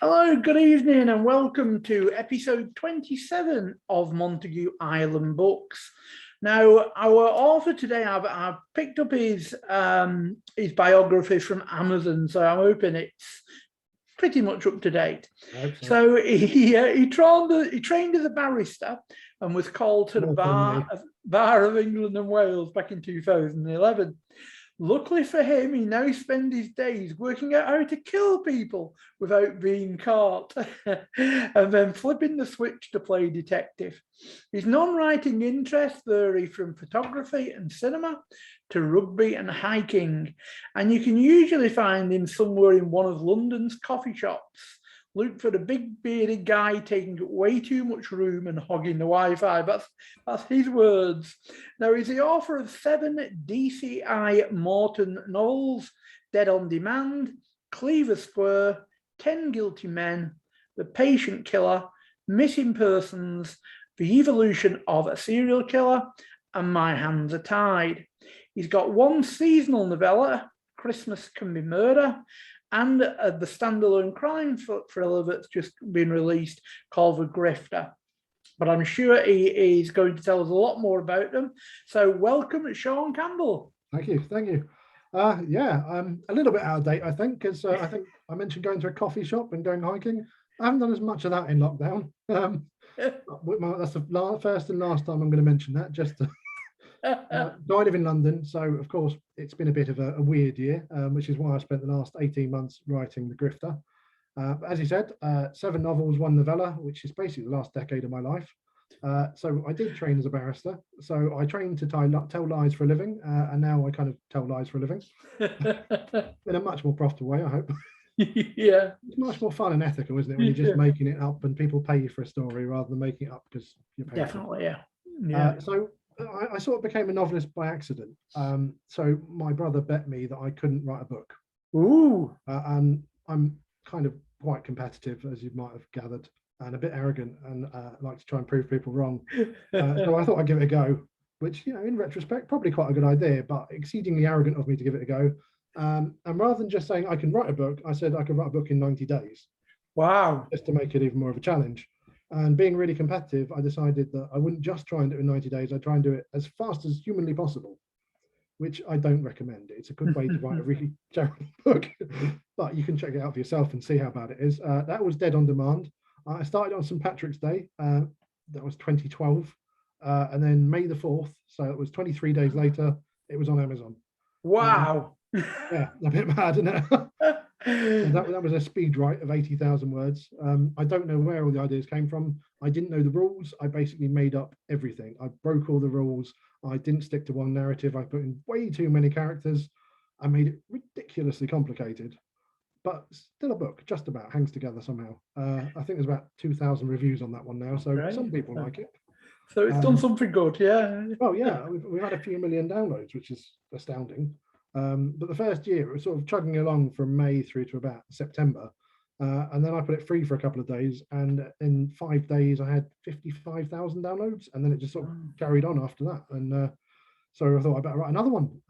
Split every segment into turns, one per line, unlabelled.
Hello, good evening, and welcome to episode 27 of Montague Island Books. Now, our author today, I've picked up his biography from Amazon, so I'm hoping it's pretty much up to date.
I hope so.
So he trained as a barrister and was called to the bar of England and Wales back in 2011. Luckily for him, he now spends his days working out how to kill people without being caught, and then flipping the switch to play detective. His non-writing interests vary from photography and cinema to rugby and hiking, and you can usually find him somewhere in one of London's coffee shops. Look for the big bearded guy taking way too much room and hogging the Wi-Fi. That's his words. Now, he's the author of 7 DCI Morton novels: Dead on Demand, Cleaver Square, 10 Guilty Men, The Patient Killer, Missing Persons, The Evolution of a Serial Killer, and My Hands Are Tied. He's got 1 seasonal novella, Christmas Can Be Murder, and the standalone crime thriller that's just been released called The Grifter. But I'm sure he is going to tell us a lot more about them. So welcome, Sean Campbell.
Thank you. I'm a little bit out of date, I think, because I think I mentioned going to a coffee shop and going hiking. I haven't done as much of that in lockdown. That's the first and last time I'm going to mention that, just to... I live in London, so of course it's been a bit of a weird year, which is why I spent the last 18 months writing The Grifter. As you said, 7 novels, 1 novella, which is basically the last decade of my life. So I did train as a barrister. So I trained to tell lies for a living, and now I kind of tell lies for a living in a much more profitable way, I hope.
Yeah,
it's much more fun and ethical, isn't it, when you're just making it up and people pay you for a story rather than making it up because you're paying.
Definitely, yeah.
So I sort of became a novelist by accident. So my brother bet me that I couldn't write a book.
Ooh.
And I'm kind of quite competitive, as you might have gathered, and a bit arrogant, and like to try and prove people wrong. So I thought I'd give it a go, which, in retrospect, probably quite a good idea, but exceedingly arrogant of me to give it a go. And rather than just saying I can write a book, I said I could write a book in 90 days.
Wow.
Just to make it even more of a challenge. And being really competitive, I decided that I wouldn't just try and do it in 90 days, I'd try and do it as fast as humanly possible, which I don't recommend. It's a good way to write a really terrible book, but you can check it out for yourself and see how bad it is. That was Dead on Demand. I started on St. Patrick's Day, that was 2012, and then May the 4th, so it was 23 days later, it was on Amazon.
Wow.
Yeah, a bit mad, isn't it? That was a speed write of 80,000 words. I don't know where all the ideas came from. I didn't know the rules. I basically made up everything. I broke all the rules. I didn't stick to one narrative. I put in way too many characters. I made it ridiculously complicated, but still a book, just about, hangs together somehow. I think there's about 2,000 reviews on that one now, so some people like it.
So it's done something good, yeah.
Oh yeah, we've had a few million downloads, which is astounding. But the first year, it was sort of chugging along from May through to about September. And then I put it free for a couple of days. And in 5 days, I had 55,000 downloads. And then it just sort of carried on after that. And so I thought I better write another one.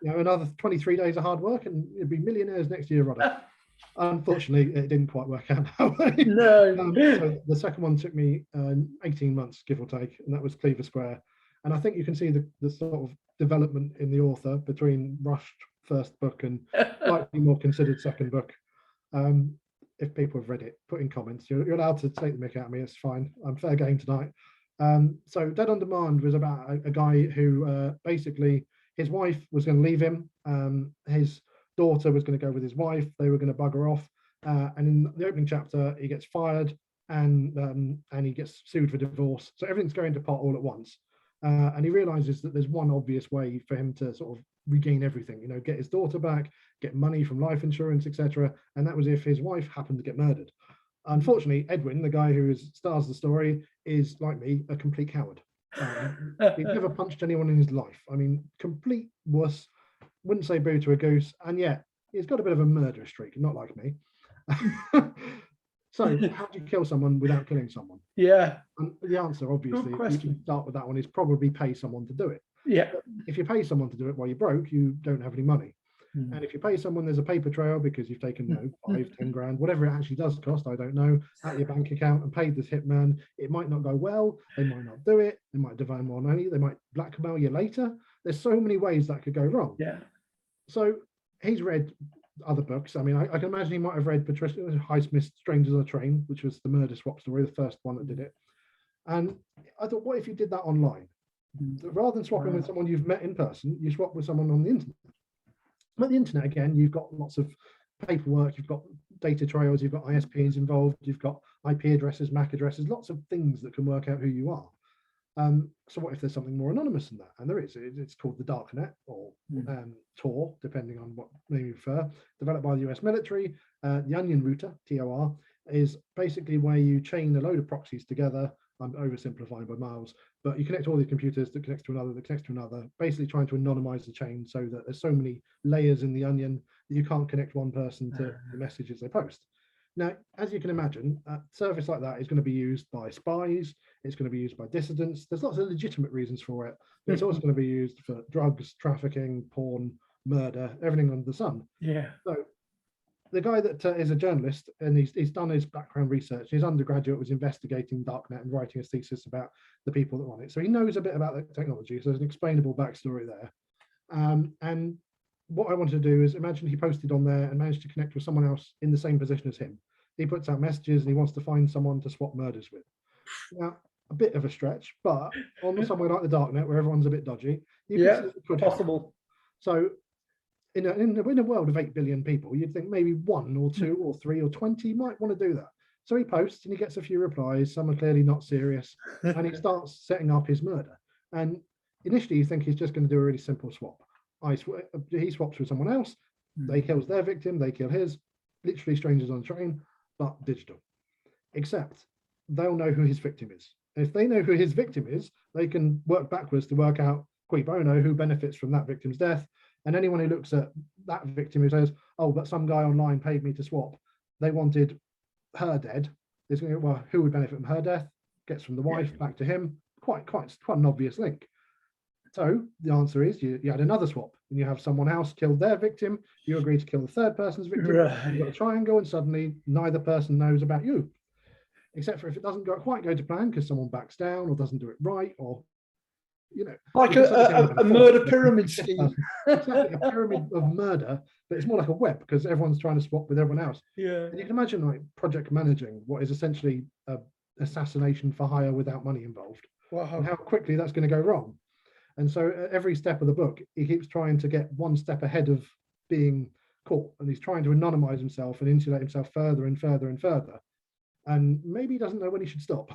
Another 23 days of hard work and it'd be millionaires next year, Rodder. Unfortunately, it didn't quite work out that way.
No.
So the second one took me 18 months, give or take. And that was Cleaver Square. And I think you can see the sort of development in the author between rushed first book and slightly more considered second book. If people have read it, put in comments. You're allowed to take the mick out of me, it's fine. I'm fair game tonight. So Dead on Demand was about a guy who basically his wife was going to leave him. His daughter was going to go with his wife. They were going to bugger off. And in the opening chapter, he gets fired and he gets sued for divorce. So everything's going to pot all at once. And he realizes that there's one obvious way for him to sort of regain everything, get his daughter back, get money from life insurance, etc. And that was if his wife happened to get murdered. Unfortunately, Edwin, the guy who stars the story, is, like me, a complete coward. He's never punched anyone in his life. I mean, complete wuss, wouldn't say boo to a goose, and yet he's got a bit of a murder streak, not like me. So how do you kill someone without killing someone?
Yeah.
And the answer, obviously, you can start with that one, is probably pay someone to do it.
Yeah.
But if you pay someone to do it while you're broke, you don't have any money. And if you pay someone, there's a paper trail because you've taken, you know, 5-10 grand, whatever it actually does cost, I don't know, out your bank account and paid this hitman. It might not go well. They might not do it. They might demand more money. They might blackmail you later. There's so many ways that could go wrong.
Yeah.
So he's read other books. I mean, I can imagine he might have read Patricia Highsmith's Strangers on a Train, which was the murder swap story, the first one that did it. And I thought, what if you did that online? Rather than swapping with someone you've met in person, you swap with someone on the internet. But the internet, again, you've got lots of paperwork, you've got data trails, you've got ISPs involved, you've got IP addresses, MAC addresses, lots of things that can work out who you are. So what if there's something more anonymous than that? And there is. It's called the Darknet, or Tor, depending on what name you prefer, developed by the US military. The Onion Router, TOR, is basically where you chain a load of proxies together. I'm oversimplifying by miles, but you connect all these computers that connects to another, that connects to another, basically trying to anonymize the chain so that there's so many layers in the onion that you can't connect one person to the messages they post. Now, as you can imagine, a service like that is going to be used by spies, it's going to be used by dissidents. There's lots of legitimate reasons for it, but it's also going to be used for drugs, trafficking, porn, murder, everything under the sun.
Yeah.
So the guy that is a journalist, and he's done his background research. His undergraduate was investigating Darknet and writing a thesis about the people that run it. So he knows a bit about the technology. So there's an explainable backstory there. And what I wanted to do is imagine he posted on there and managed to connect with someone else in the same position as him. He puts out messages and he wants to find someone to swap murders with. Now, a bit of a stretch, but on somewhere like the Darknet where everyone's a bit dodgy, it could
possible.
Happen. So in a world of 8 billion people, you'd think maybe 1 or 2 or 3 or 20 might want to do that. So he posts and he gets a few replies. Some are clearly not serious, and he starts setting up his murder. And initially you think he's just going to do a really simple swap. He swaps with someone else, they kills their victim, they kill his, literally strangers on a train, but digital. Except they'll know who his victim is. And if they know who his victim is, they can work backwards to work out cui bono, who benefits from that victim's death. And anyone who looks at that victim who says, oh, but some guy online paid me to swap, they wanted her dead, is going to go, well, who would benefit from her death? Gets from the wife back to him. Quite an obvious link. So the answer is you had another swap and you have someone else killed their victim, you agree to kill the third person's victim, you've got a triangle, and suddenly neither person knows about you. Except for if it doesn't quite go to plan because someone backs down or doesn't do it right, or
like a murder pyramid scheme.
Exactly, a pyramid of murder, but it's more like a web because everyone's trying to swap with everyone else.
Yeah.
And you can imagine like project managing what is essentially a assassination for hire without money involved.
Wow.
And how quickly that's going to go wrong. And so at every step of the book, he keeps trying to get one step ahead of being caught, and he's trying to anonymize himself and insulate himself further and further and further. And maybe he doesn't know when he should stop.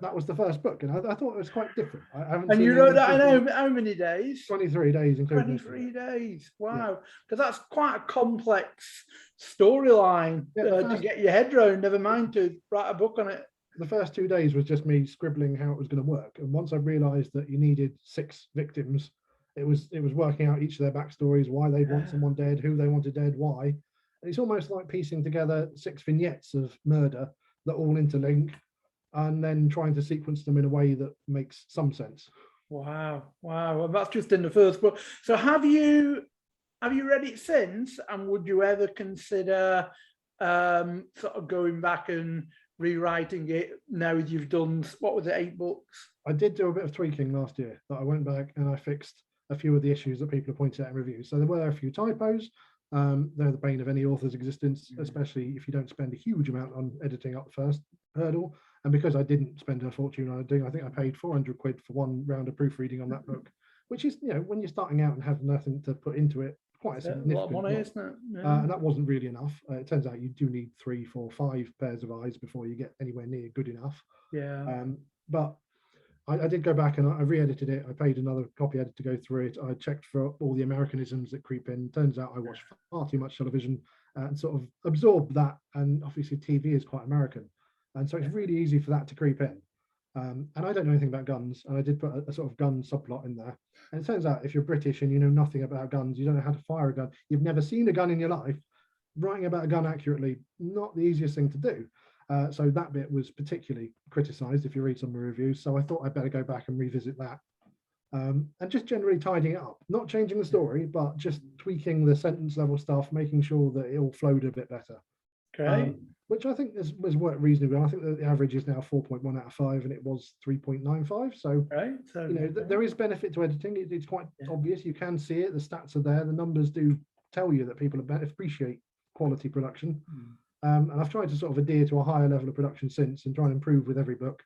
That was the first book, and I thought it was quite different.
And you wrote that in how many days?
23 days, including
23 days. Wow, because that's quite a complex storyline to get your head around. Never mind to write a book on it.
The first 2 days was just me scribbling how it was going to work, and once I realised that you needed 6 victims, it was working out each of their backstories, why they want someone dead, who they wanted dead, why. And it's almost like piecing together 6 vignettes of murder that all interlink, and then trying to sequence them in a way that makes some sense.
Wow. And that's just in the first book. So have you read it since, and would you ever consider sort of going back and rewriting it now you've done, what was it, 8 books?
I did do a bit of tweaking last year, that I went back and I fixed a few of the issues that people have pointed out in reviews. So there were a few typos. They're the bane of any author's existence, especially if you don't spend a huge amount on editing up the first hurdle. And because I didn't spend a fortune on editing, I think I paid 400 quid for 1 round of proofreading on that book, which is, when you're starting out and have nothing to put into it, quite a significant
lot of money, isn't it?
Yeah. And that wasn't really enough. It turns out you do need 3, 4, 5 pairs of eyes before you get anywhere near good enough.
Yeah.
But I did go back and I re-edited it. I paid another copy editor to go through it. I checked for all the Americanisms that creep in. Turns out I watched far too much television and sort of absorbed that. And obviously TV is quite American. And so it's really easy for that to creep in. And I don't know anything about guns. And I did put a sort of gun subplot in there. And it turns out if you're British and you know nothing about guns, you don't know how to fire a gun, you've never seen a gun in your life, writing about a gun accurately, not the easiest thing to do. So that bit was particularly criticised if you read some of the reviews. So I thought I'd better go back and revisit that. and just generally tidying it up, not changing the story, but just tweaking the sentence level stuff, making sure that it all flowed a bit better.
Okay.
Which I think has worked reasonably well. I think that the average is now 4.1 out of 5, and it was 3.95. So,
Right. So,
you know, there is benefit to editing. It's quite obvious. You can see it. The stats are there. The numbers do tell you that people appreciate quality production. And I've tried to sort of adhere to a higher level of production since, and try and improve with every book,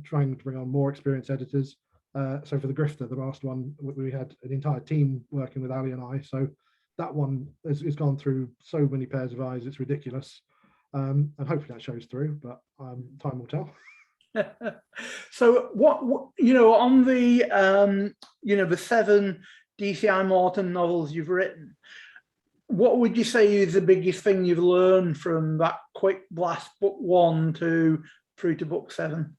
trying to bring on more experienced editors. So for the Grifter, the last one, we had an entire team working with Ali and I. So that one has gone through so many pairs of eyes, it's ridiculous. And hopefully that shows through, but time will tell.
So what you know, on the you know, the 7 DCI Morton novels you've written, what would you say is the biggest thing you've learned from that quick blast book 1 through to book 7?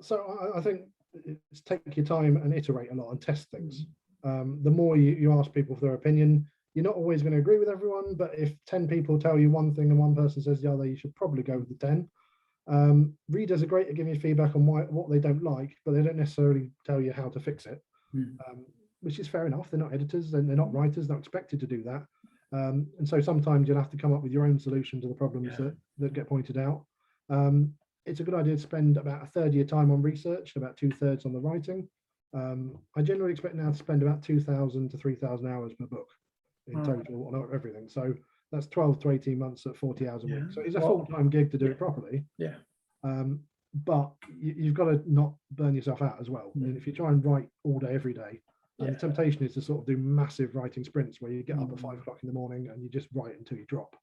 So I think it's take your time and iterate a lot and test things. The more you ask people for their opinion, you're not always going to agree with everyone, but if 10 people tell you one thing and one person says the other, you should probably go with the 10. Readers are great at giving you feedback on what they don't like, but they don't necessarily tell you how to fix it, which is fair enough. They're not editors, they're not writers, they're not expected to do that. And so sometimes you'll have to come up with your own solution to the problems that get pointed out. It's a good idea to spend about a third of your time on research, about 2/3 on the writing. I generally expect now to spend about 2,000 to 3,000 hours per book in total on everything. So that's 12 to 18 months at 40 hours a week. So it's a full-time gig to do it properly. But you've got to not burn yourself out as well. And if you try and write all day, every day, the temptation is to sort of do massive writing sprints where you get up at 5 o'clock in the morning and you just write until you drop.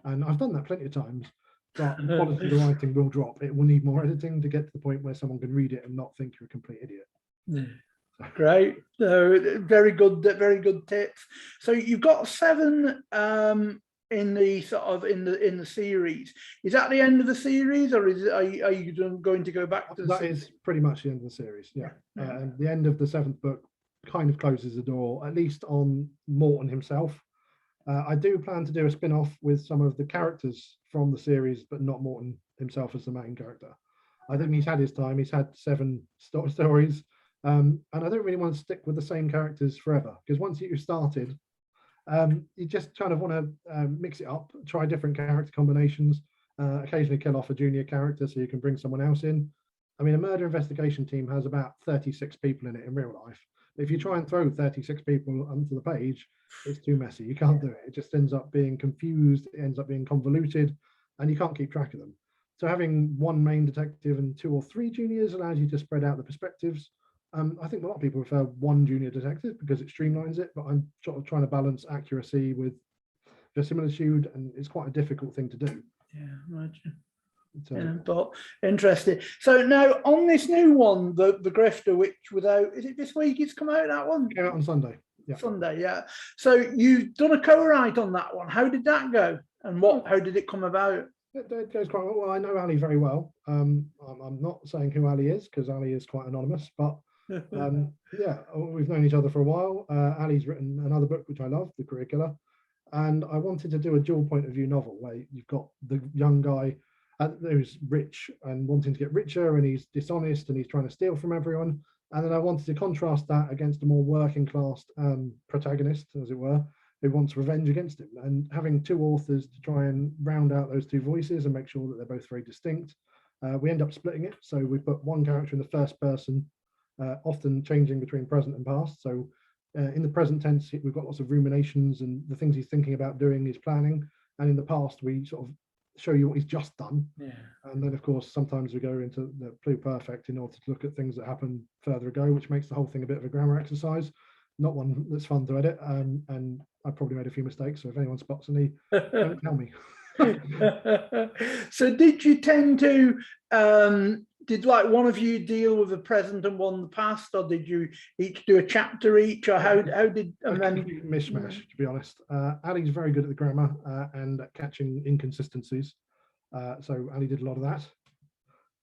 And I've done that plenty of times, but the quality of the writing will drop. It will need more editing to get to the point where someone can read it and not think you're a complete idiot.
Great, very good tips. So you've got 7 in the sort of in the series. Is that the end of the series, or are you going to go back to
that? Is pretty much the end of the series. And the end of the 7th book kind of closes the door, at least on Morton himself. I do plan to do a spin-off with some of the characters from the series, but not Morton himself as the main character. I think he's had his time. He's had 7 stories. And I don't really want to stick with the same characters forever, because once you've started, you just kind of want to mix it up, try different character combinations, occasionally kill off a junior character so you can bring someone else in. I mean, a murder investigation team has about 36 people in it in real life. If you try and throw 36 people onto the page, it's too messy. You can't do it. It just ends up being confused. It ends up being convoluted, and you can't keep track of them. So having one main detective and 2 or 3 juniors allows you to spread out the perspectives. I think a lot of people prefer one junior detective because it streamlines it, but I'm sort of trying to balance accuracy with verisimilitude, and it's quite a difficult thing to do.
Imagine.
So,
But interesting. So now on this new one, the Grifter, which without, is it this week it's come out, that one?
Came out on Sunday.
Sunday, So you've done a co-write on that one. How did that go? And how did it come about?
It goes quite well. I know Ali very well. I'm not saying who Ali is because Ali is quite anonymous, but we've known each other for a while. Ali's written another book which I love, The Career Killer, and I wanted to do a dual point of view novel where you've got the young guy who's rich and wanting to get richer, and he's dishonest and he's trying to steal from everyone, and then I wanted to contrast that against a more working class protagonist, as it were, who wants revenge against him, and having 2 authors to try and round out those 2 voices and make sure that they're both very distinct. We end up splitting it, so we put one character in the first person, often changing between present and past. So in the present tense, we've got lots of ruminations and the things he's thinking about doing, he's planning. And in the past, we sort of show you what he's just done. And then, of course, sometimes we go into the pluperfect in order to look at things that happened further ago, which makes the whole thing a bit of a grammar exercise. Not one that's fun to edit. And I probably made a few mistakes. So if anyone spots any, don't tell me.
So did you tend to did like one of you deal with the present and one the past, or did you each do a chapter each, or how did
mishmash, to be honest? Ali's very good at the grammar and at catching inconsistencies, so Ali did a lot of that,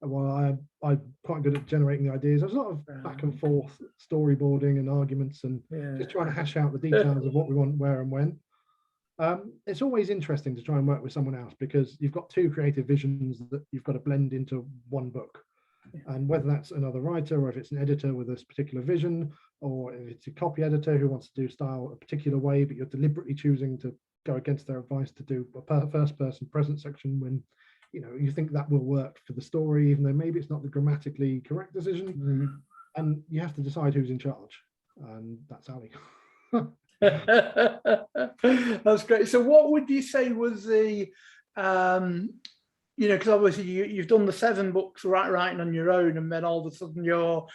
while I'm quite good at generating the ideas. There's a lot of back and forth storyboarding and arguments and just trying to hash out the details of what we want, where and when. It's always interesting to try and work with someone else because you've got 2 creative visions that you've got to blend into one book. And whether that's another writer, or if it's an editor with this particular vision, or if it's a copy editor who wants to do style a particular way, but you're deliberately choosing to go against their advice to do a first person present section when you think that will work for the story, even though maybe it's not the grammatically correct decision. And you have to decide who's in charge, and that's Ali.
That's great. So what would you say was the because obviously you've done the 7 books writing on your own, and then all of a sudden you're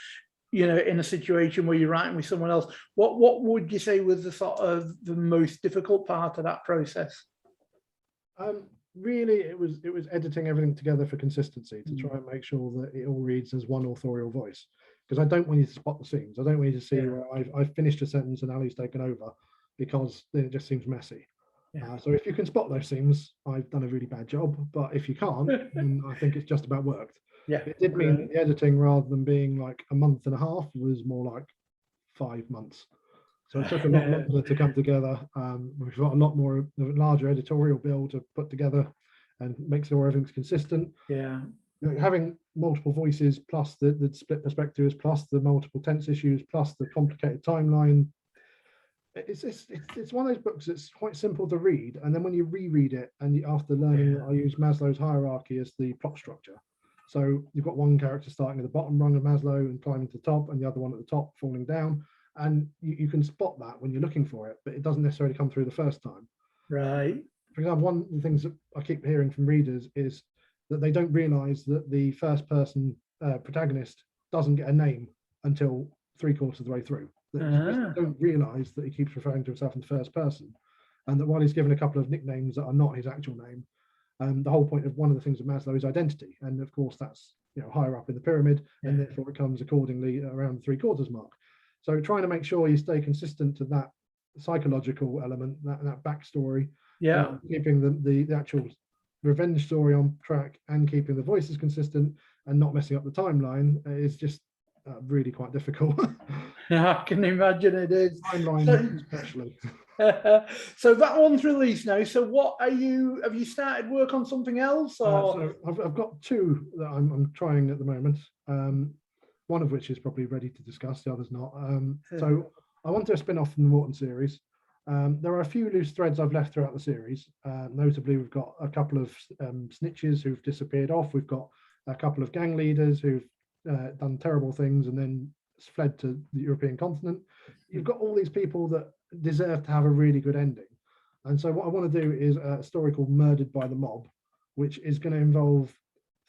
in a situation where you're writing with someone else. What would you say was the sort of the most difficult part of that process?
Really, it was editing everything together for consistency, to try and make sure that it all reads as one authorial voice, because I don't want you to spot the seams. I don't want you to see where I've finished a sentence and Ali's taken over, because then it just seems messy. So if you can spot those seams, I've done a really bad job. But if you can't, then I think it's just about worked. It did mean that the editing, rather than being like a month and a half, was more like 5 months. So it took a lot longer to come together. We've got a lot more, a larger editorial bill to put together and make sure everything's consistent. Having multiple voices, plus the split perspectives, plus the multiple tense issues, plus the complicated timeline. It's one of those books that's quite simple to read, and then when you reread it, and after learning that I use Maslow's hierarchy as the plot structure. So you've got one character starting at the bottom rung of Maslow and climbing to the top, and the other one at the top falling down. And you can spot that when you're looking for it, but it doesn't necessarily come through the first time.
Right.
For example, one of the things that I keep hearing from readers is that they don't realize that the first person protagonist doesn't get a name until 3/4 of the way through. They don't realize that he keeps referring to himself in the first person, and that while he's given a couple of nicknames that are not his actual name, the whole point of one of the things of Maslow is identity. And of course, that's higher up in the pyramid, and therefore it comes accordingly around the 3/4 mark. So trying to make sure you stay consistent to that psychological element, that backstory, keeping the actual revenge story on track, and keeping the voices consistent and not messing up the timeline is just really quite difficult.
I can imagine it is.
Timeline especially.
So that one's released now. So have you started work on something else? Or?
So I've got 2 that I'm trying at the moment. One of which is probably ready to discuss, the other's not. So I want to do a spin-off from the Morton series. There are a few loose threads I've left throughout the series. Notably, we've got a couple of snitches who've disappeared off. We've got a couple of gang leaders who've done terrible things and then fled to the European continent. You've got all these people that deserve to have a really good ending. And so what I want to do is a story called Murdered by the Mob, which is going to involve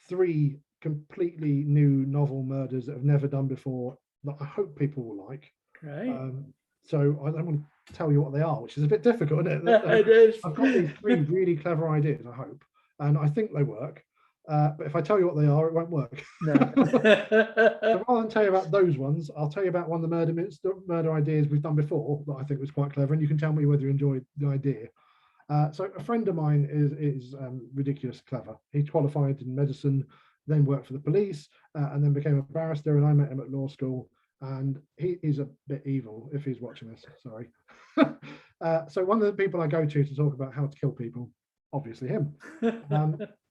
3 completely new novel murders that have never done before, that I hope people will like. So I don't want to tell you what they are, which is a bit difficult, isn't it?
It is.
I've got these 3 really clever ideas, I hope, and I think they work. But if I tell you what they are, it won't work. So rather than tell you about those ones, I'll tell you about one of the murder ideas we've done before that I think was quite clever, and you can tell me whether you enjoyed the idea. So a friend of mine is ridiculously clever. He qualified in medicine, then worked for the police, and then became a barrister, and I met him at law school, and he is a bit evil if he's watching this, sorry. So one of the people I go to talk about how to kill people, obviously him.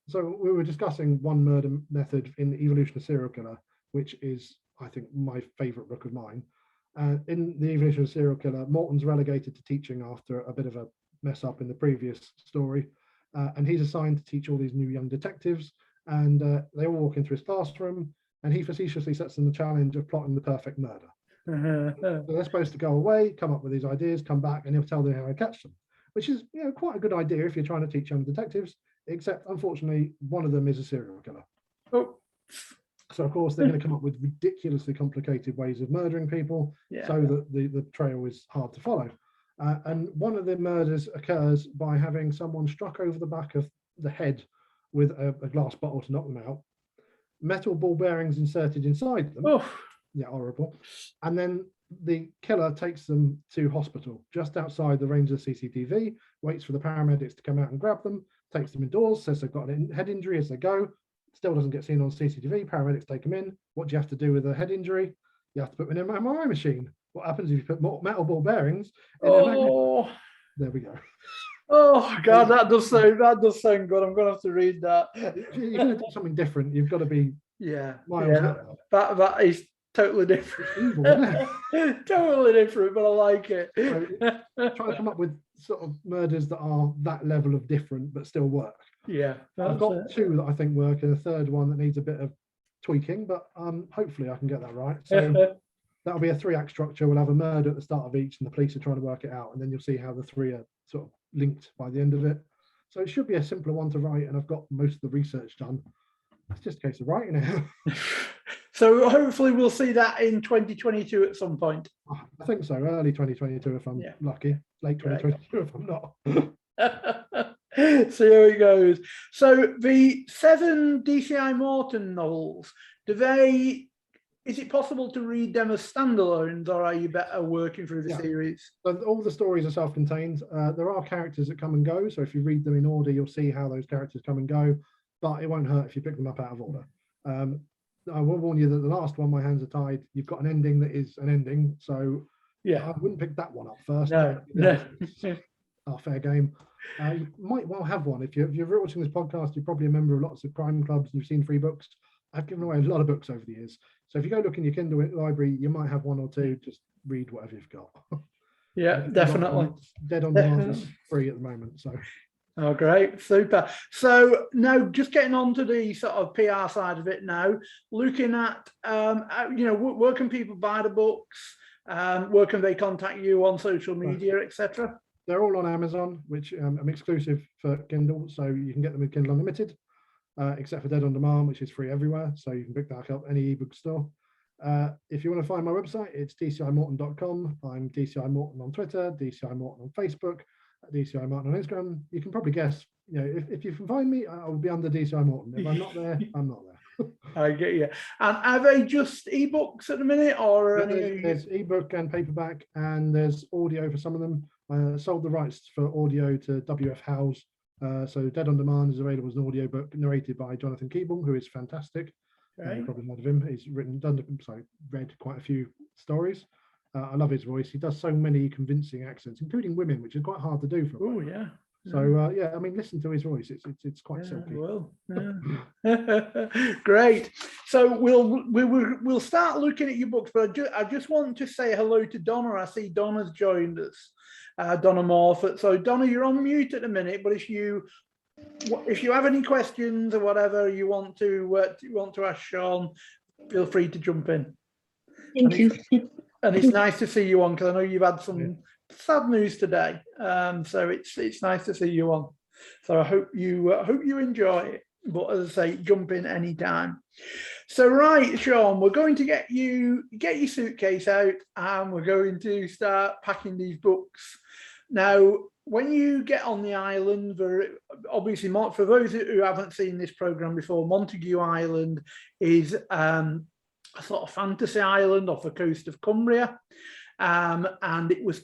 So we were discussing one murder method in The Evolution of Serial Killer, which is, I think, my favorite book of mine. In The Evolution of Serial Killer, Morton's relegated to teaching after a bit of a mess up in the previous story, and he's assigned to teach all these new young detectives, and they all walk into his classroom, and he facetiously sets them the challenge of plotting the perfect murder. So they're supposed to go away, come up with these ideas, come back, and he'll tell them how to catch them, which is quite a good idea if you're trying to teach young detectives, except unfortunately one of them is a serial killer. So of course they're going to come up with ridiculously complicated ways of murdering people, so that the trail is hard to follow. And one of the murders occurs by having someone struck over the back of the head with a glass bottle to knock them out, metal ball bearings inserted inside them. Horrible. And then the killer takes them to hospital just outside the range of the CCTV, waits for the paramedics to come out and grab them, takes them indoors, says they've got a head injury as they go, still doesn't get seen on CCTV, paramedics take them in. What do you have to do with a head injury? You have to put them in an MRI machine. What happens if you put more metal ball bearings in a magnet? There we go.
Oh God, that does sound good. I'm gonna have to read that.
If you're going to do something different, you've got to be
Yeah.
Miles
Yeah.
out.
That is totally different.
It's evil, isn't it?
Totally different, but I like it.
So trying to come up with sort of murders that are that level of different but still work.
Yeah.
I've got two that I think work, and a third one that needs a bit of tweaking, but hopefully I can get that right. So that'll be a 3-act structure. We'll have a murder at the start of each, and the police are trying to work it out, and then you'll see how the 3 are sort of linked by the end of it. So it should be a simpler one to write, and I've got most of the research done. It's just a case of writing it.
So hopefully we'll see that in 2022 at some point.
I think so, early 2022 if I'm lucky, late 2022 if I'm not.
See how it goes. So the 7 DCI Morton novels, is it possible to read them as standalones, or are you better working through the series?
So all the stories are self-contained. There are characters that come and go, so if you read them in order, you'll see how those characters come and go, but it won't hurt if you pick them up out of order. I will warn you that the last one, My Hands Are Tied, you've got an ending that is an ending, so I wouldn't pick that one up first.
No.
Fair game. You might well have one. If you're watching this podcast, you're probably a member of lots of crime clubs and you've seen free books. I've given away a lot of books over the years. So if you go look in your Kindle library, you might have 1 or 2. Just read whatever you've got.
Yeah, definitely.
Dead on Demand is free at the moment. So.
Oh, great. Super. So now just getting on to the sort of PR side of it now, looking at, where can people buy the books? Where can they contact you on social media, etc.?
They're all on Amazon, which I'm exclusive for Kindle. So you can get them with Kindle Unlimited, except for Dead on Demand, which is free everywhere. So you can pick that up any ebook store. If you want to find my website, it's dcimorton.com. I'm DCI Morton on Twitter, DCI Morton on Facebook, DCI Morton on Instagram. You can probably guess, if you can find me, I will be under DCI Morton. If I'm not there, I'm not there.
I get you. And are they just ebooks at the minute, or
there's ebook and paperback, and there's audio for some of them. I sold the rights for audio to WF Howes. So Dead on Demand is available as an audiobook narrated by Jonathan Keeble, who is fantastic. You probably heard of him. He's read quite a few stories. I love his voice. He does so many convincing accents, including women, which is quite hard to do for him.
Oh, yeah.
So I mean, listen to his voice. It's quite silky.
Well, great. So we'll start looking at your books, but I just want to say hello to Donna. I see Donna's joined us, Donna Morford. So Donna, you're on mute at the minute, but if you have any questions or whatever you want to ask Sean, feel free to jump in.
Thank you.
And it's nice to see you on, because I know you've had some sad news today. So it's nice to see you on. So I hope you enjoy it. But as I say, jump in anytime. So right, Sean, we're going to get your suitcase out, and we're going to start packing these books. Now, when you get on the island, obviously, for those who haven't seen this program before, Montague Island is a sort of fantasy island off the coast of Cumbria, and it was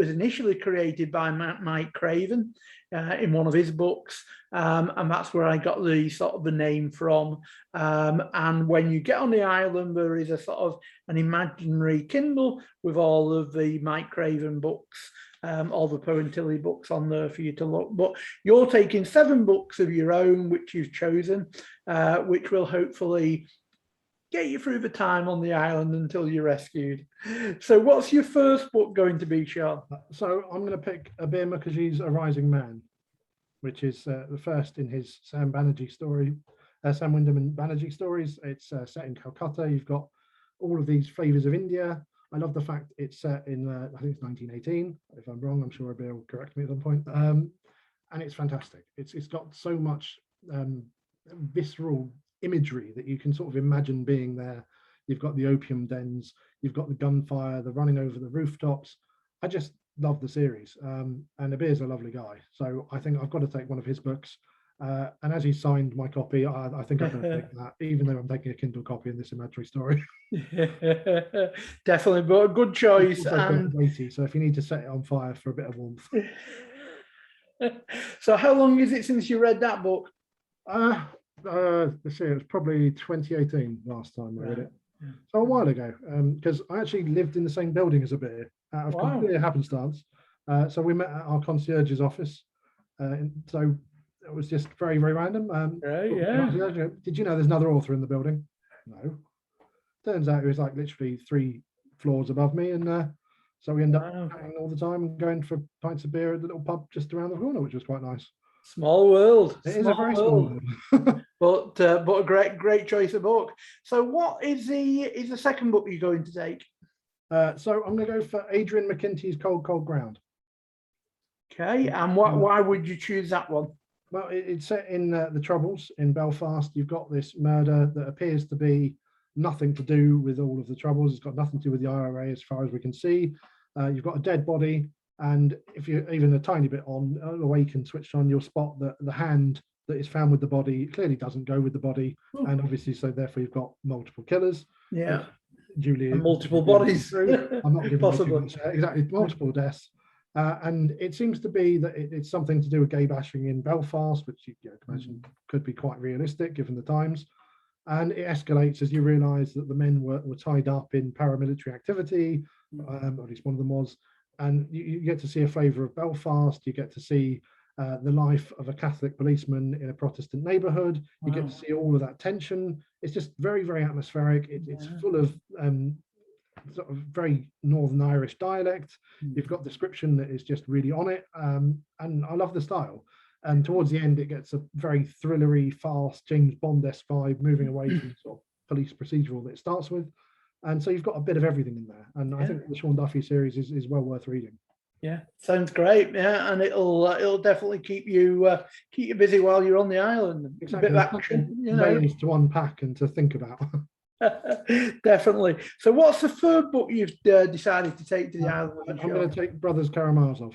initially created by Mike Craven in one of his books, and that's where I got the sort of the name from. And when you get on the island, there is a sort of an imaginary Kindle with all of the Mike Craven books, all the Poe and Tilly books on there for you to look. But you're taking 7 books of your own, which you've chosen, which will hopefully get you through the time on the island until you're rescued. So what's your first book going to be, Sean?
So I'm going to pick Abir Mukherjee's A Rising Man, which is the first in his Sam Wyndham and Banerjee stories. It's set in Calcutta. You've got all of these flavors of India. I love the fact it's set in, I think it's 1918. If I'm wrong, I'm sure Abir will correct me at some point. And it's fantastic. It's got so much visceral imagery that you can sort of imagine being there. You've got the opium dens, you've got the gunfire, the running over the rooftops. I just love the series, and Abir's a lovely guy, so I think I've got to take one of his books, and as he signed my copy, I think I'm going to take that, even though I'm taking a Kindle copy in this imaginary story.
Definitely, but a good choice. And
weighty, so if you need to set it on fire for a bit of warmth.
So how long is it since you read that book?
Let's see, it was probably 2018 last time I read it. So a while ago, because I actually lived in the same building as Abir out of complete happenstance. So we met at our concierge's office. So it was just very, very random.
Did
you know there's another author in the building? No. Turns out it was like literally 3 floors above me, and so we end up chatting all the time and going for pints of beer at the little pub just around the corner, which was quite nice.
Small world.
It is a very small world.
but a great choice of book. So what is the second book you're going to take?
So I'm going to go for Adrian Mckinty's Cold Ground.
Okay, and why would you choose that one?
Well, it's set in the Troubles in Belfast. You've got this murder that appears to be nothing to do with all of the Troubles. It's got nothing to do with the IRA as far as we can see. You've got a dead body, and if you're even a tiny bit awake and switched on, you'll spot that the hand that is found with the body clearly doesn't go with the body. Ooh. And obviously, so therefore you've got multiple killers.
Yeah.
Julie,
and multiple bodies.
I'm not giving
possibly
exactly multiple deaths. And it seems to be that it's something to do with gay bashing in Belfast, which you can imagine could be quite realistic given the times. And it escalates as you realise that the men were tied up in paramilitary activity, or at least one of them was. And you get to see a flavour of Belfast. You get to see the life of a Catholic policeman in a Protestant neighbourhood. You get to see all of that tension. It's just very, very atmospheric. It's full of sort of very Northern Irish dialect. You've got description that is just really on it, and I love the style. And towards the end, it gets a very thrillery, fast James Bond-esque vibe, moving away from sort of police procedural that it starts with. And so you've got a bit of everything in there. And I think the Sean Duffy series is well worth reading.
Yeah, sounds great. Yeah, and it'll definitely keep you busy while you're on the island.
Exactly.
A bit of action,
veins to unpack and to think about.
Definitely. So, what's the third book you've decided to take to the island?
I'm going to take Brothers Karamazov.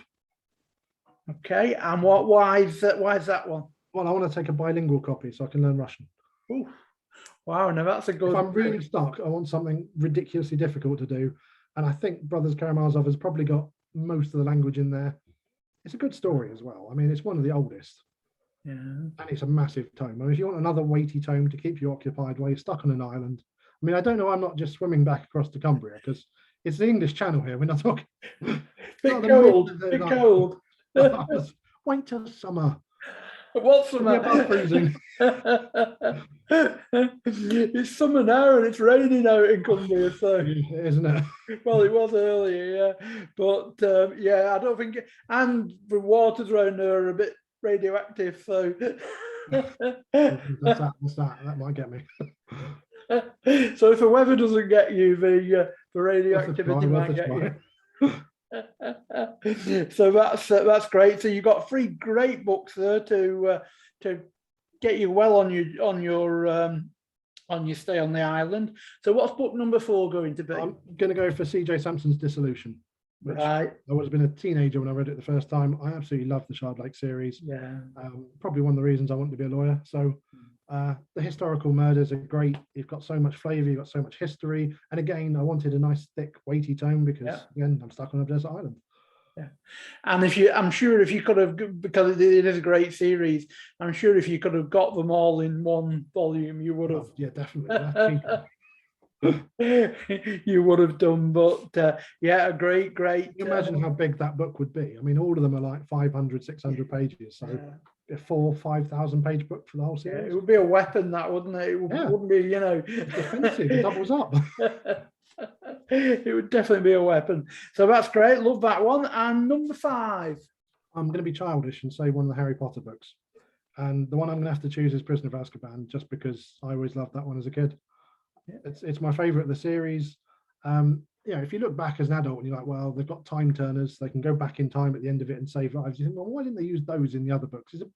Okay, and why is that one?
Well, I want to take a bilingual copy so I can learn Russian.
Ooh. Wow, now that's a good.
If I'm really stuck, I want something ridiculously difficult to do, and I think Brothers Karamazov has probably got most of the language in there. It's a good story as well. I mean, it's one of the oldest.
Yeah.
And it's a massive tome. I mean, if you want another weighty tome to keep you occupied while you're stuck on an island, I mean, I don't know. I'm not just swimming back across to Cumbria because it's the English Channel here. We're not talking.
Bit cold. Bit cold.
Wait till summer.
What's summer? It's summer now and it's raining out in Cumbria, so
isn't it?
Well, it was earlier, yeah. But I don't think and the waters around there are a bit radioactive, so
that's that. That might get me.
So if the weather doesn't get you, the radioactivity might get you. So that's great. So you've got 3 great books there to get you well on your stay on the island. So what's book number 4 going to be?
I'm going to go for C.J. Sampson's Dissolution. Which
right.
I would have been a teenager when I read it the first time. I absolutely love the Shard Lake series.
Yeah.
Probably one of the reasons I wanted to be a lawyer. So the historical murders are great. You've got so much flavour, you've got so much history. And again, I wanted a nice, thick, weighty tome because again, I'm stuck on a desert island.
Yeah, and I'm sure if you could have, because it is a great series, I'm sure if you could have got them all in one volume, you would have.
Yeah, definitely.
You would have done, but a great.
Can you imagine how big that book would be? I mean, all of them are like 500, 600 pages. So a 4,000-5,000 page book for the whole series.
It would be a weapon, that wouldn't it? It wouldn't be,
defensive. It doubles up.
It would definitely be a weapon. So that's great. Love that one. And number 5.
I'm going to be childish and say one of the Harry Potter books. And the one I'm going to have to choose is Prisoner of Azkaban, just because I always loved that one as a kid. It's my favorite of the series. If you look back as an adult and you're like, well, they've got time turners, they can go back in time at the end of it and save lives. You think, well, why didn't they use those in the other books? It's a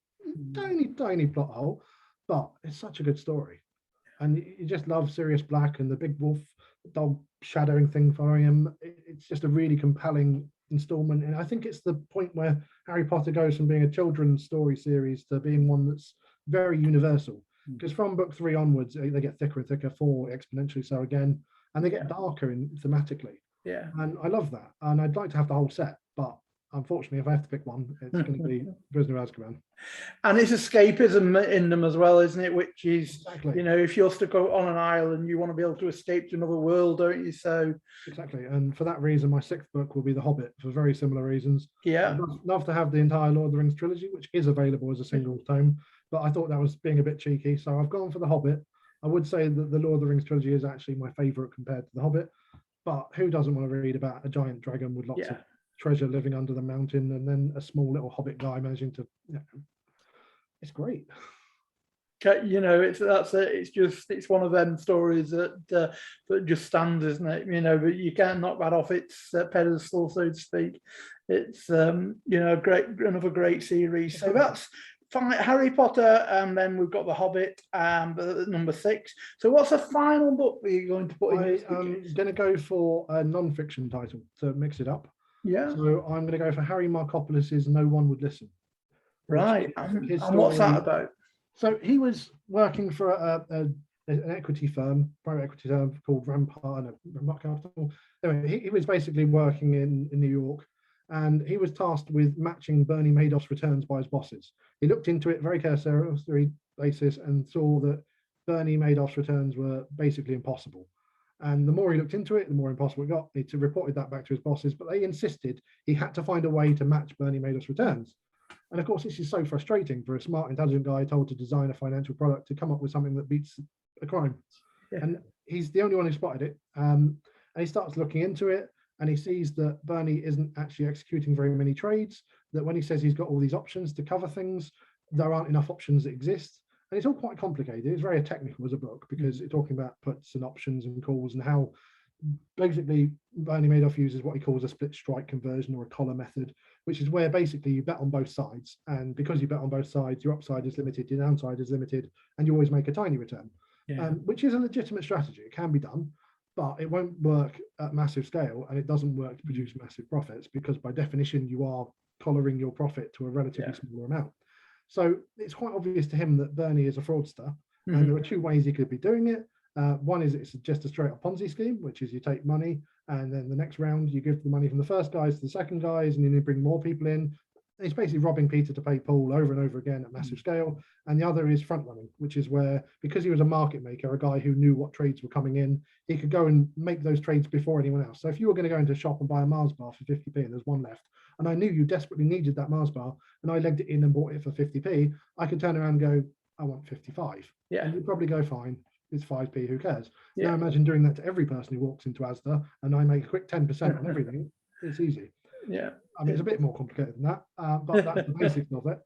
tiny plot hole, but it's such a good story. And you just love Sirius Black and the big wolf dog shadowing thing following him. It's just a really compelling installment. And I think it's the point where Harry Potter goes from being a children's story series to being one that's very universal. Because from book 3 onwards, they get thicker and thicker, 4 exponentially so again, and they get darker thematically.
Yeah.
And I love that. And I'd like to have the whole set, but unfortunately, if I have to pick one, it's going to be Prisoner of Azkaban.
And it's escapism in them as well, isn't it? Which is,
exactly.
If you're stuck on an island, you want to be able to escape to another world, don't you? So
exactly. And for that reason, my 6th book will be The Hobbit for very similar reasons.
Yeah.
I'd love to have the entire Lord of the Rings trilogy, which is available as a single tome, but I thought that was being a bit cheeky. So I've gone for The Hobbit. I would say that the Lord of the Rings trilogy is actually my favourite compared to The Hobbit. But who doesn't want to read about a giant dragon with lots of treasure living under the mountain, and then a small little hobbit guy managing to, it's great.
You know, it's one of them stories that just stands, isn't it? You know, but you can't knock that off its pedestal, so to speak. It's another great series. So that's fine, Harry Potter, and then we've got The Hobbit, number 6. So what's the final book that you're going to put in?
I'm going to go for a non-fiction title to mix it up.
Yeah.
So I'm going to go for Harry Markopoulos's No One Would Listen.
Right. And what's that about?
So he was working for an equity firm, private equity firm called Rampart Capital. Anyway, he was basically working in New York, and he was tasked with matching Bernie Madoff's returns by his bosses. He looked into it very carefully basis and saw that Bernie Madoff's returns were basically impossible. And the more he looked into it, the more impossible it got. He reported that back to his bosses, but they insisted he had to find a way to match Bernie Madoff's returns. And of course, this is so frustrating for a smart, intelligent guy told to design a financial product to come up with something that beats a crime. Yeah. And he's the only one who spotted it. And he starts looking into it, and he sees that Bernie isn't actually executing very many trades, that when he says he's got all these options to cover things, there aren't enough options that exist. And it's all quite complicated. It's very technical as a book, because it's talking about puts and options and calls, and how basically Bernie Madoff uses what he calls a split strike conversion, or a collar method, which is where basically you bet on both sides, and because you bet on both sides, your upside is limited, your downside is limited, and you always make a tiny return. Which is a legitimate strategy. It can be done, but it won't work at massive scale, and it doesn't work to produce massive profits, because by definition you are collaring your profit to a relatively smaller amount. So it's quite obvious to him that Bernie is a fraudster, and there are two ways he could be doing it. One is it's just a straight up Ponzi scheme, which is you take money, and then the next round you give the money from the first guys to the second guys, and then you bring more people in. He's basically robbing Peter to pay Paul over and over again at massive scale. And the other is front running, which is where, because he was a market maker, a guy who knew what trades were coming in, he could go and make those trades before anyone else. So if you were going to go into a shop and buy a Mars bar for 50p and there's one left, and I knew you desperately needed that Mars bar, and I legged it in and bought it for 50p, I could turn around and go, I want 55.
Yeah.
And you'd probably go, fine, it's 5p, who cares? Now imagine doing that to every person who walks into Asda, and I make a quick 10% on everything. It's easy.
Yeah.
I mean, it's a bit more complicated than that, but that's the basics of it.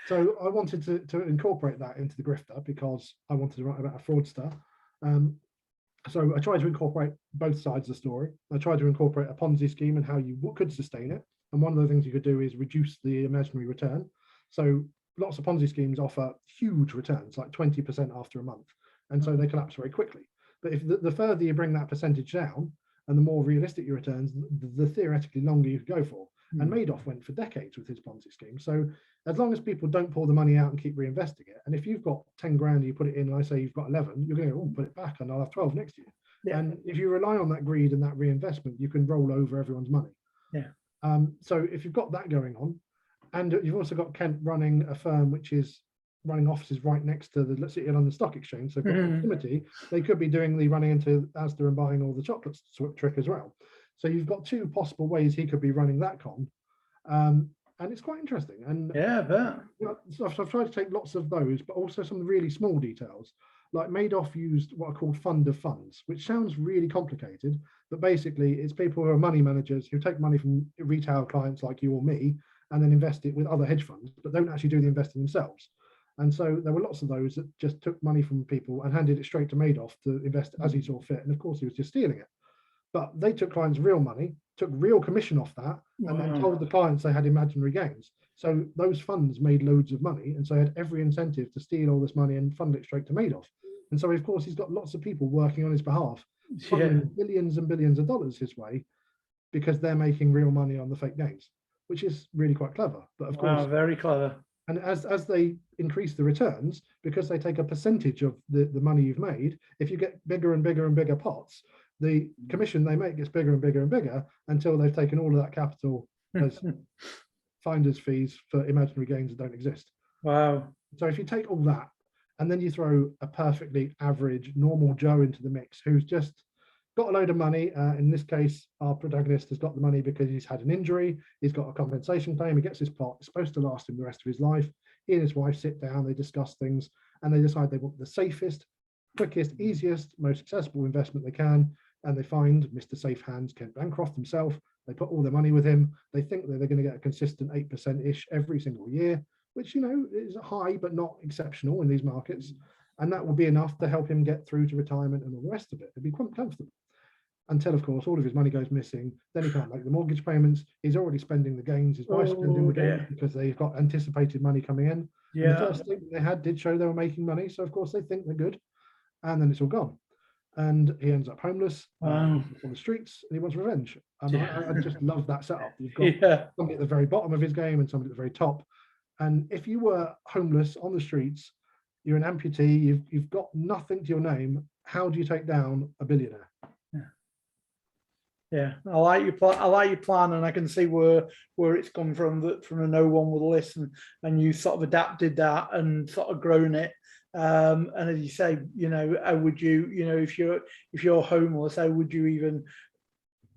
So I wanted to incorporate that into the grifter, because I wanted to write about a fraudster. So I tried to incorporate both sides of the story. I tried to incorporate a Ponzi scheme and how you could sustain it. And one of the things you could do is reduce the imaginary return. So lots of Ponzi schemes offer huge returns, like 20% after a month. And so they collapse very quickly. But if the further you bring that percentage down, and the more realistic your returns, the theoretically longer you could go for. And Madoff went for decades with his Ponzi scheme. So as long as people don't pull the money out and keep reinvesting it, and if you've got 10 grand, you put it in, and I say you've got 11, you're going to go, oh, put it back, and I'll have 12 next year. Yeah. And if you rely on that greed and that reinvestment, you can roll over everyone's money.
Yeah.
So if you've got that going on, and you've also got Kent running a firm which is running offices right next to the City of London Stock Exchange, so proximity, they could be doing the running into Asda and buying all the chocolates trick as well. So you've got two possible ways he could be running that con, and it's quite interesting. And so I've tried to take lots of those, but also some really small details. Like Madoff used what are called fund of funds, which sounds really complicated, but basically it's people who are money managers who take money from retail clients like you or me and then invest it with other hedge funds, but don't actually do the investing themselves. And so there were lots of those that just took money from people and handed it straight to Madoff to invest as he saw fit. And of course, he was just stealing it. But they took clients' real money, took real commission off that, and then told the clients they had imaginary gains. So those funds made loads of money, and so he had every incentive to steal all this money and fund it straight to Madoff. And so, of course, he's got lots of people working on his behalf, funding billions and billions of dollars his way, because they're making real money on the fake gains, which is really quite clever. But of course,
very clever.
And as they increase the returns, because they take a percentage of the money you've made, if you get bigger and bigger and bigger pots, the commission they make gets bigger and bigger and bigger until they've taken all of that capital as finder's fees for imaginary gains that don't exist.
Wow.
So if you take all that and then you throw a perfectly average normal Joe into the mix who's just got a load of money, in this case our protagonist has got the money because he's had an injury, he's got a compensation claim, he gets his pot, it's supposed to last him the rest of his life. He and his wife sit down, they discuss things, and they decide they want the safest, quickest, easiest, most accessible investment they can, and they find Mr. Safe Hands, Kent Bancroft himself. They put all their money with him. They think that they're going to get a consistent 8%-ish every single year, which, you know, is high but not exceptional in these markets. And that will be enough to help him get through to retirement and all the rest of it. It'd be quite comfortable. Until, of course, all of his money goes missing. Then he can't make the mortgage payments. He's already spending the gains. His wife's spending the gains because they've got anticipated money coming in. And the first statement they had did show they were making money. So, of course, they think they're good. And then it's all gone. And he ends up homeless on the streets, and he wants revenge. I just love that setup. You've got somebody at the very bottom of his game and somebody at the very top. And if you were homeless on the streets, you're an amputee, you've got nothing to your name, how do you take down a billionaire?
Yeah, I like your plan. I like your plan, and I can see where it's come from. That from a no one will listen, and you sort of adapted that and sort of grown it. And as you say, you know, how would you, you know, if you're homeless, how would you even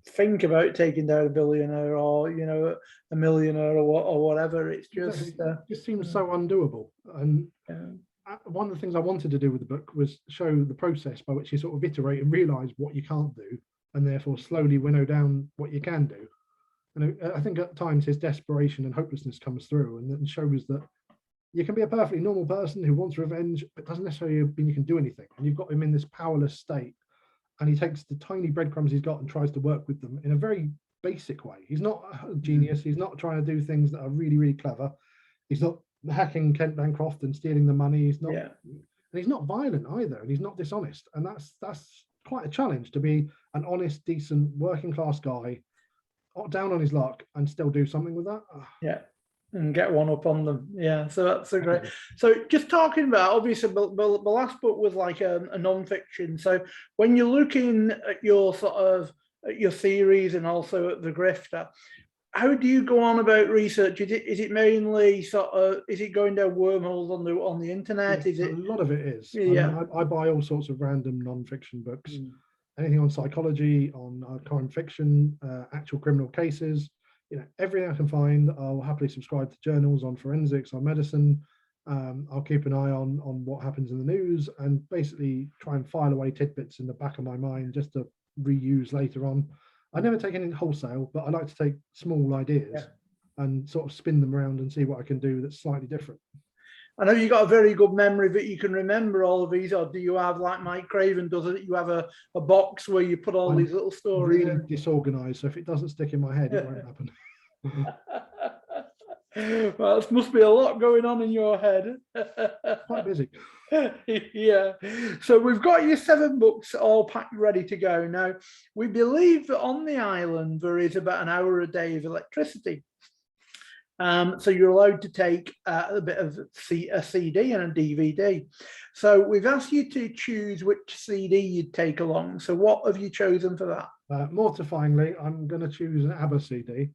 think about taking down a billionaire or, you know, a millionaire or whatever? It's just
it just seems so undoable. And one of the things I wanted to do with the book was show the process by which you sort of iterate and realize what you can't do, and therefore slowly winnow down what you can do. And I think at times his desperation and hopelessness comes through and shows that you can be a perfectly normal person who wants revenge, but doesn't necessarily mean you can do anything. And you've got him in this powerless state, and he takes the tiny breadcrumbs he's got and tries to work with them in a very basic way. He's not a genius. He's not trying to do things that are really, really clever. He's not hacking Kent Bancroft and stealing the money. He's not, and he's not violent either, and he's not dishonest. And that's quite a challenge, to be an honest, decent, working class guy, down on his luck, and still do something with that.
And get one up on them. So that's so great. So just talking about, obviously the last book was like a non-fiction. So when you're looking at your sort of your theories and also at the grifter, how do you go on about research? Is it mainly sort of, is it going down wormholes on the internet? Is it,
a lot of it is. I buy all sorts of random non-fiction books, anything on psychology, on crime fiction, actual criminal cases. You know, everything I can find. I'll happily subscribe to journals on forensics, on medicine. I'll keep an eye on what happens in the news, and basically try and file away tidbits in the back of my mind just to reuse later on. I never take anything wholesale, but I like to take small ideas and sort of spin them around and see what I can do that's slightly different.
I know you got a very good memory that you can remember all of these, or do you have, like Mike Craven does it, you have a box where you put all these little stories
really
in?
Disorganized, so if it doesn't stick in my head, it won't happen.
Well, it must be a lot going on in your head.
Quite busy.
So we've got your 7 books all packed ready to go. Now, we believe that on the island there is about an hour a day of electricity. So you're allowed to take a bit of a CD and a DVD. So we've asked you to choose which CD you'd take along. So what have you chosen for that?
Mortifyingly, I'm going to choose an ABBA CD,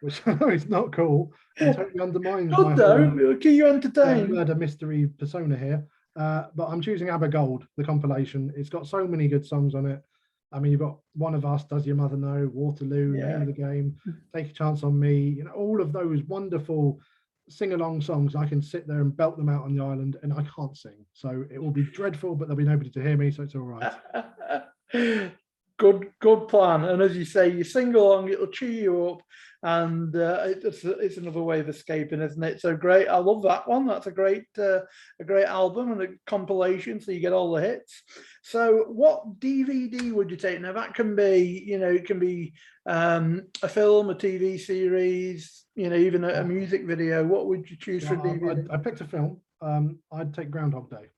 which I know is not cool. It totally undermines my
whole, keep you entertained.
Murder mystery persona here. But I'm choosing ABBA Gold, the compilation. It's got so many good songs on it. I mean, you've got One of Us, Does Your Mother Know, Waterloo, Name of the Game, Take a Chance on Me, you know, all of those wonderful sing-along songs. I can sit there and belt them out on the island, and I can't sing. So it will be dreadful, but there'll be nobody to hear me, so it's all right.
Good plan. And as you say, you sing along, it'll cheer you up, and it's another way of escaping, isn't it? So great. I love that one. That's a great album and a compilation, so you get all the hits. So what DVD would you take? Now that can be, you know, it can be a film, a TV series, you know, even a music video. What would you choose for DVD?
I picked a film. I'd take Groundhog Day.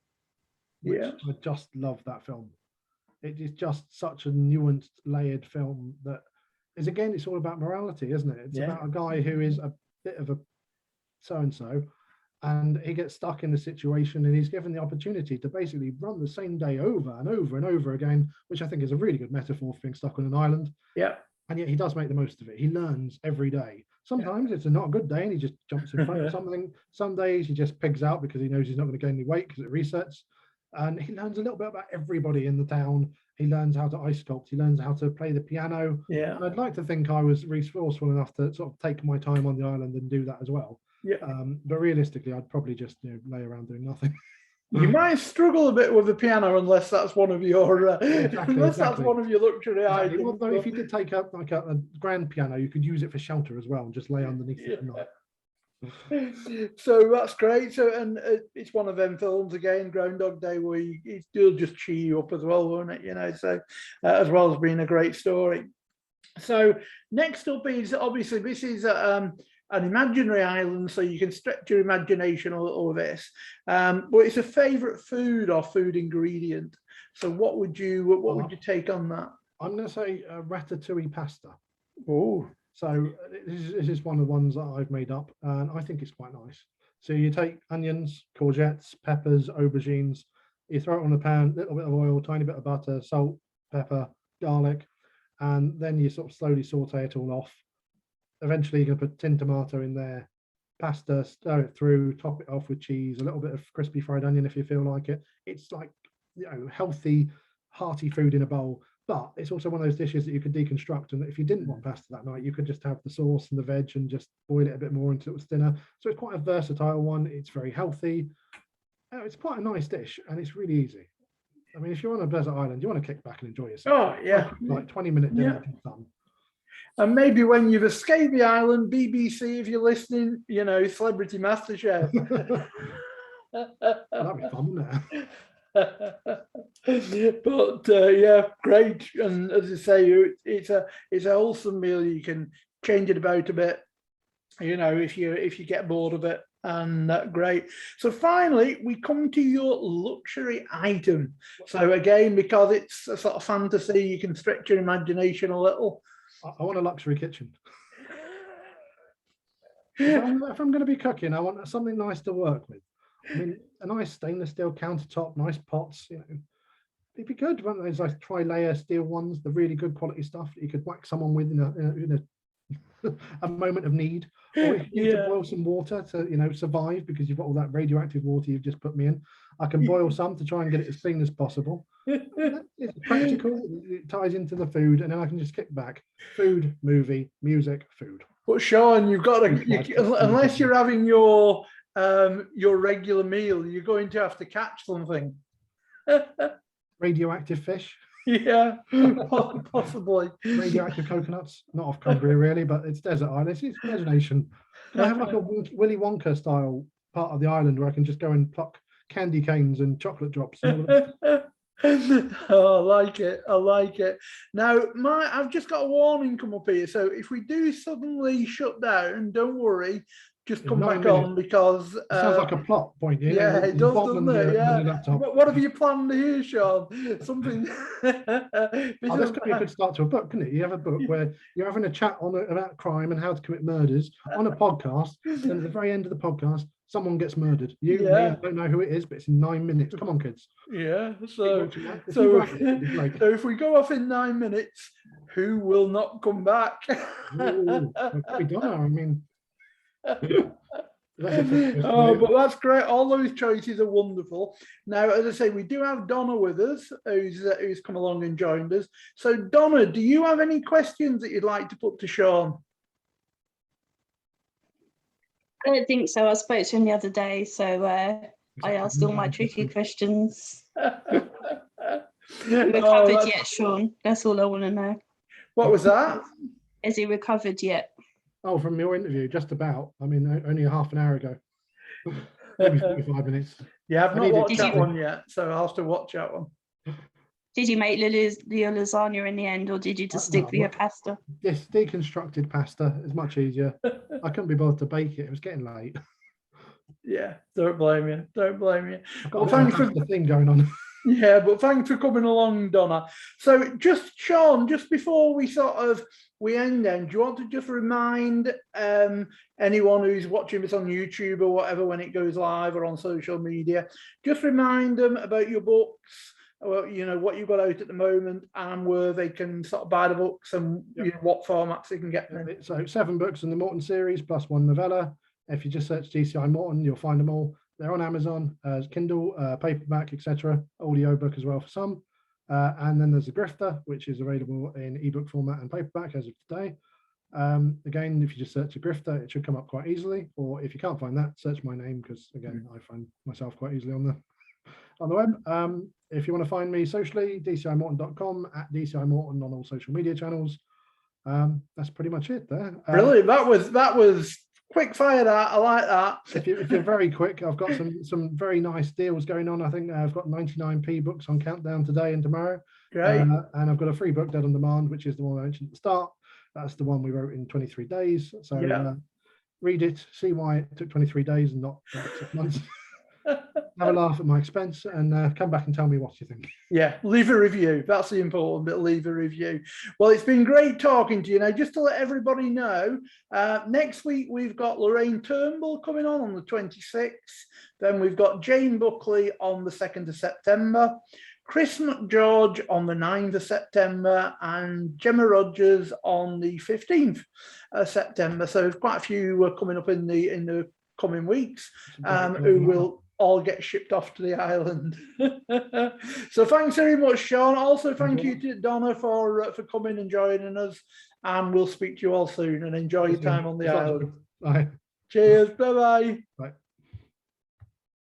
Which I just love that film. It is just such a nuanced, layered film that is, again, it's all about morality, isn't it? It's about a guy who is a bit of a so-and-so, and he gets stuck in the situation, and he's given the opportunity to basically run the same day over and over and over again, which I think is a really good metaphor for being stuck on an island. And yet he does make the most of it. He learns every day. Sometimes it's not a good day and he just jumps in front of something. Some days he just pigs out because he knows he's not going to gain any weight because it resets. And he learns a little bit about everybody in the town. He learns how to ice sculpt. He learns how to play the piano. And I'd like to think I was resourceful enough to sort of take my time on the island and do that as well. But realistically, I'd probably just lay around doing nothing.
You might struggle a bit with the piano unless that's one of your
Exactly.
that's one of your luxury items.
Although if you did take up like a grand piano, you could use it for shelter as well and just lay underneath it at night.
So that's great. So, and it's one of them films again, Groundhog Day, where it'll just cheer you up as well, won't it? You know, so as well as being a great story. So next up is obviously this is an imaginary island, so you can stretch your imagination a little with this. But it's a favourite food or food ingredient. So what would you take on that?
I'm going to say Ratatouille Pasta.
Oh.
So this is one of the ones that I've made up, and I think it's quite nice. So you take onions, courgettes, peppers, aubergines, you throw it on the pan, a little bit of oil, tiny bit of butter, salt, pepper, garlic, and then you sort of slowly saute it all off. Eventually you're going to put tin tomato in there, pasta, stir it through, top it off with cheese, a little bit of crispy fried onion if you feel like it. It's like, you know, healthy, hearty food in a bowl. But it's also one of those dishes that you could deconstruct, and if you didn't want pasta that night, you could just have the sauce and the veg and just boil it a bit more until it was thinner. So it's quite a versatile one. It's very healthy. It's quite a nice dish, and it's really easy. I mean, if you're on a desert island, you want to kick back and enjoy yourself.
Oh, yeah.
Like 20-minute dinner done.
And maybe when you've escaped the island, BBC, if you're listening, you know, Celebrity MasterChef.
That'd be fun, wouldn't it?
But yeah, great. And as I say, it's a wholesome meal. You can change it about a bit, you know, if you get bored of it. And great. So finally, we come to your luxury item. So again, because it's a sort of fantasy, you can stretch your imagination a little.
I want a luxury kitchen. If I'm going to be cooking, I want something nice to work with. I mean, a nice stainless steel countertop, nice pots, you know. It'd be good. One of those like tri-layer steel ones, the really good quality stuff that you could whack someone with in a moment of need. Or if you need to boil some water to, you know, survive because you've got all that radioactive water you've just put me in, I can boil some to try and get it as clean as possible. It's practical, it ties into the food, and then I can just kick back. Food, movie, music, food.
But Sean, you've got to, unless you're having your regular meal, you're going to have to catch something.
Radioactive fish.
Yeah, possibly.
Radioactive coconuts, not off Cumbria really, but it's desert island. It's imagination. And I have like a Willy Wonka style part of the island where I can just go and pluck candy canes and chocolate drops. And all that.
Oh, I like it. I like it. Now, I've just got a warning come up here. So if we do suddenly shut down, don't worry. Just come back on because
it sounds like a plot point.
Yeah, it does, doesn't it? Yeah. What have you planned here, Sean? Something.
This could be a good start to a book, couldn't it? You have a book where you're having a chat about crime and how to commit murders on a podcast, and at the very end of the podcast, someone gets murdered. Me, I don't know who it is, but it's in 9 minutes. Come on, kids.
Yeah. So if we go off in 9 minutes, who will not come back?
Ooh, we don't know. I mean.
Oh, but that's great. All those choices are wonderful. Now, as I say, we do have Donna with us, who's come along and joined us. So, Donna, do you have any questions that you'd like to put to Sean?
I don't think so. I spoke to him the other day, so I asked all my tricky questions. Recovered yet, Sean? That's all I want to know.
What was that?
Has he recovered yet?
Oh, from your interview, just about. I mean, only a half an hour ago. Maybe 45 minutes.
Yeah, I've not watched that one yet, so I'll have to watch that one.
Did you make your lasagna in the end, or did you just stick with your pasta?
This deconstructed pasta is much easier. I couldn't be bothered to bake it. It was getting late.
Yeah, don't blame you. Don't blame you.
I've got the thing going on.
Yeah, but thanks for coming along, Donna. So just, Sean, just before we end then, do you want to just remind anyone who's watching this on YouTube or whatever when it goes live or on social media, just remind them about your books, well, you know, what you've got out at the moment and where they can sort of buy the books and you know, what formats they can get them in.
So 7 books in the Morton series plus 1 novella. If you just search GCI Morton, you'll find them all. They're on Amazon, Kindle, paperback, etc. Audiobook as well for some. And then there's the Grifter, which is available in ebook format and paperback as of today. Again, if you just search a Grifter, it should come up quite easily. Or if you can't find that, search my name, because again, I find myself quite easily on the
on the web. If you want to find me socially, dcimorton.com, at dcimorton on all social media channels. That's pretty much it there.
Brilliant. That was quick fire. That I like that.
If you're very quick, I've got some very nice deals going on. I think I've got 99p books on countdown today and tomorrow.
Great.
And I've got a free book, Dead on Demand, which is the one I mentioned at the start. That's the one we wrote in 23 days. So read it, see why it took 23 days and not 6 months. Have a laugh at my expense and come back and tell me what you think.
Yeah, leave a review. That's the important bit. Leave a review. Well, it's been great talking to you. Now, just to let everybody know, next week we've got Lorraine Turnbull coming on the 26th. Then we've got Jane Buckley on the 2nd of September. Chris McGeorge on the 9th of September and Gemma Rogers on the 15th of September. So there's quite a few coming up in the coming weeks who will all get shipped off to the island. So thanks very much, Sean. Also, thank you to Donna for coming and joining us. And we'll speak to you all soon and enjoy your time on the island.
Bye.
Cheers. Bye-bye.
Bye.